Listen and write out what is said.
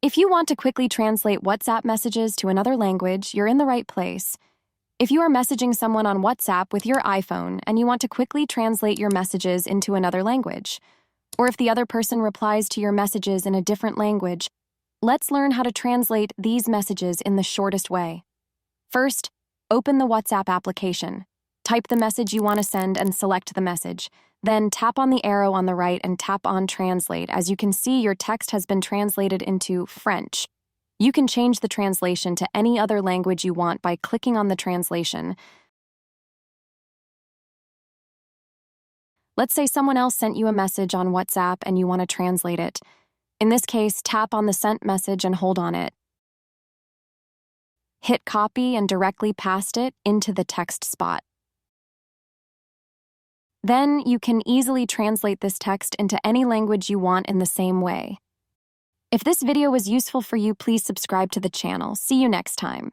If you want to quickly translate WhatsApp messages to another language, you're in the right place. If you are messaging someone on WhatsApp with your iPhone and you want to quickly translate your messages into another language, or if the other person replies to your messages in a different language, let's learn how to translate these messages in the shortest way. First, open the WhatsApp application. Type the message you want to send and select the message. Then tap on the arrow on the right and tap on Translate. As you can see, your text has been translated into French. You can change the translation to any other language you want by clicking on the translation. Let's say someone else sent you a message on WhatsApp and you want to translate it. In this case, tap on the sent message and hold on it. Hit copy and directly paste it into the text spot. Then you can easily translate this text into any language you want in the same way. If this video was useful for you, please subscribe to the channel. See you next time.